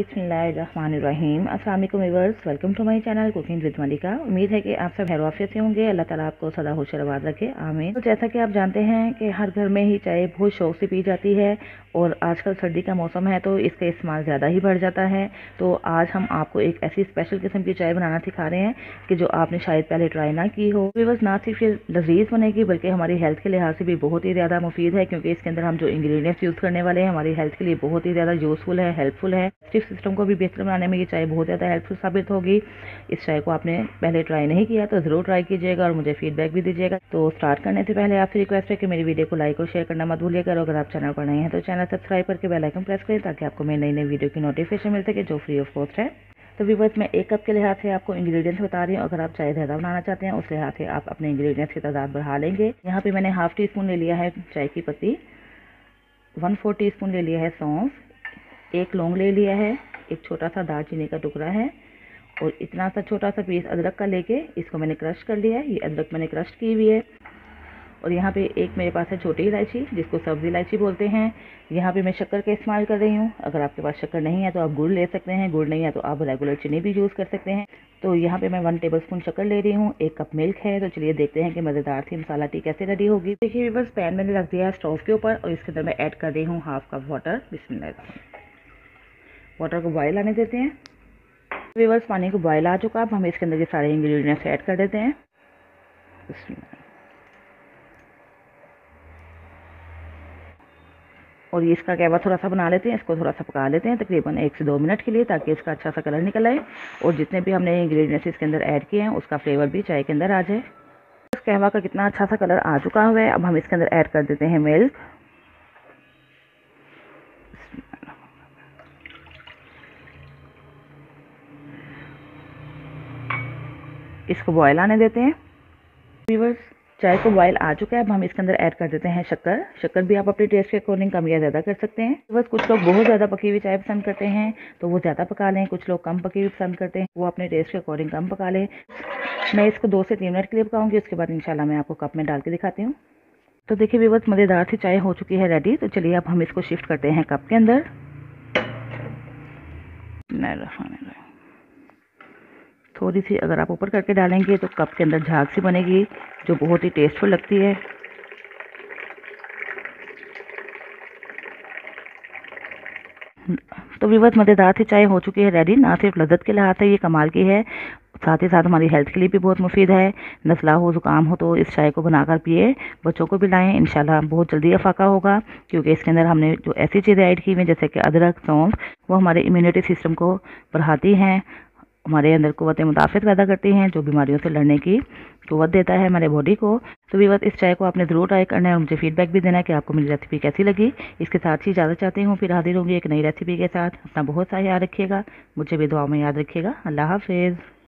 बिस्मिल्लाहिर्रहमानिर्रहीम। अस्सलाम वालेकुम viewers, welcome to my channel cooking with Malika. उम्मीद है कि आप सब खैर आफियत से होंगे। अल्लाह ताला आपको सदा खुश आबाद रखे, आमीन। तो जैसा कि आप जानते हैं कि हर घर में ही चाय बहुत शौक से पी जाती है और आजकल सर्दी का मौसम है तो इसका इस्तेमाल ज़्यादा ही बढ़ जाता है। तो आज हम आपको एक ऐसी स्पेशल किस्म की चाय बनाना सिखा रहे हैं कि जो आपने शायद पहले ट्राई ना की हो। व्यूअर्स, ना सिर्फ ये लजीज बनेगी बल्कि हमारी हेल्थ के लिहाज से भी बहुत ही ज़्यादा मुफीद है, क्योंकि इसके अंदर हम जो इंग्रेडिएंट्स यूज़ करने वाले हैं हमारी हेल्थ के लिए बहुत ही ज़्यादा यूज़फुल है, हेल्पफुल है। डाइजेस्टिव सिस्टम को भी बेहतर बनाने में ये चाय बहुत ज़्यादा हेल्पफुल साबित होगी। इस चाय को आपने पहले ट्राई नहीं किया तो ज़रूर ट्राई कीजिएगा और मुझे फीडबैक भी दीजिएगा। तो स्टार्ट करने से पहले आपसे रिक्वेस्ट है कि मेरी वीडियो को लाइक और शेयर करना मत भूलिएगा। अगर आप चैनल पर नए हैं तो चैनल सब्सक्राइब करके बेल आइकन प्रेस करें ताकि आपको मेरी नई नई वीडियो की नोटिफिकेशन मिल सके जो फ्री ऑफ कॉस्ट है। तो व्यूअर्स, मैं 1 कप के लिहाज से आपको इंग्रेडिएंट्स बता रही हूँ। अगर आप चाय ज़्यादा बनाना चाहते हैं उस लिहाज से आप अपने इंग्रेडिएंट्स की तादाद बढ़ा लेंगे। यहाँ पे मैंने हाफ टी स्पून ले लिया है चाय की पत्ती, 1/4 टीस्पून ले लिया है सौंफ, 1 लौंग ले लिया है, एक छोटा सा दालचीनी का टुकड़ा है और इतना सा छोटा सा पीस अदरक का लेके इसको मैंने क्रश कर लिया है। ये अदरक मैंने क्रश की हुई है। और यहाँ पे एक मेरे पास है छोटी इलायची जिसको सब्ज़ी इलायची बोलते हैं। यहाँ पे मैं शक्कर का इस्तेमाल कर रही हूँ। अगर आपके पास शक्कर नहीं है तो आप गुड़ ले सकते हैं, गुड़ नहीं है तो आप रेगुलर चीनी भी यूज़ कर सकते हैं। तो यहाँ पे मैं 1 टेबलस्पून शक्कर ले रही हूँ, 1 कप मिल्क है। तो चलिए देखते हैं कि मज़ेदार सी मसाला टी कैसे रेडी होगी। देखिए व्यूअर्स, पैन मैंने रख दिया है स्टोव के ऊपर और इसके अंदर मैं ऐड कर रही हूँ हाफ कप वाटर। बिस्मिल्लाह। वाटर को बॉयल आने देते हैं। व्यूअर्स, पानी को बॉयल आ चुका, अब हम इसके अंदर ये सारे इंग्रेडिएंट्स ऐड कर देते हैं। और ये इसका कहवा थोड़ा सा बना लेते हैं, इसको थोड़ा सा पका लेते हैं तकरीबन 1 से 2 मिनट के लिए, ताकि इसका अच्छा सा कलर निकल आए और जितने भी हमने इंग्रेडिएंट्स इसके अंदर ऐड किए हैं उसका फ्लेवर भी चाय के अंदर आ जाए। इस कहवा का कितना अच्छा सा कलर आ चुका हुआ है। अब हम इसके अंदर ऐड कर देते हैं मिल्क। इसको बॉयल आने देते हैं। व्यूअर्स, चाय को बॉयल आ चुका है, अब हम इसके अंदर ऐड कर देते हैं शक्कर। शक्कर भी आप अपने टेस्ट के अकॉर्डिंग कम या ज़्यादा कर सकते हैं। बस कुछ लोग बहुत ज़्यादा पकी हुई चाय पसंद करते हैं तो वो ज़्यादा पका लें, कुछ लोग कम पकी हुई पसंद करते हैं वो अपने टेस्ट के अकॉर्डिंग कम पका लें। मैं इसको 2 से 3 मिनट के लिए पकाऊंगी, उसके बाद इंशाल्लाह मैं आपको कप में डाल के दिखाती हूँ। तो देखिए व्यूअर्स, मज़ेदार सी चाय हो चुकी है रेडी। तो चलिए अब हम इसको शिफ्ट करते हैं कप के अंदर। थोड़ी सी अगर आप ऊपर करके डालेंगे तो कप के अंदर झाग सी बनेगी जो बहुत ही टेस्टफुल लगती है। तो व्यूअर्स, मज़ेदार सी चाय हो चुकी है रेडी। ना सिर्फ लज्जत के लिहाज से ये कमाल की है, साथ ही साथ हमारी हेल्थ के लिए भी बहुत मुफीद है। नज़ला हो, ज़ुकाम हो तो इस चाय को बनाकर पिए, बच्चों को भी लाएं, इंशाल्लाह बहुत जल्दी अफाका होगा, क्योंकि इसके अंदर हमने जो ऐसी चीज़ें ऐड की हुई हैं जैसे कि अदरक, सौंफ, वो हमारे इम्यूनिटी सिस्टम को बढ़ाती हैं, हमारे अंदर क़ुव्वत मुदाफ़त पैदा करती हैं, जो बीमारियों से लड़ने की क़ुव्वत देता है हमारे बॉडी को। तो व्यूअर्स, इस चाय को आपने ज़रूर ट्राई करना है और मुझे फीडबैक भी देना है कि आपको मेरी रेसिपी कैसी लगी। इसके साथ ही इजाज़त चाहती हूँ, फिर हाजिर होंगी एक नई रेसिपी के साथ। अपना बहुत सा याद रखिएगा, मुझे भी दुआ में याद रखिएगा। अल्लाह हाफ़िज़।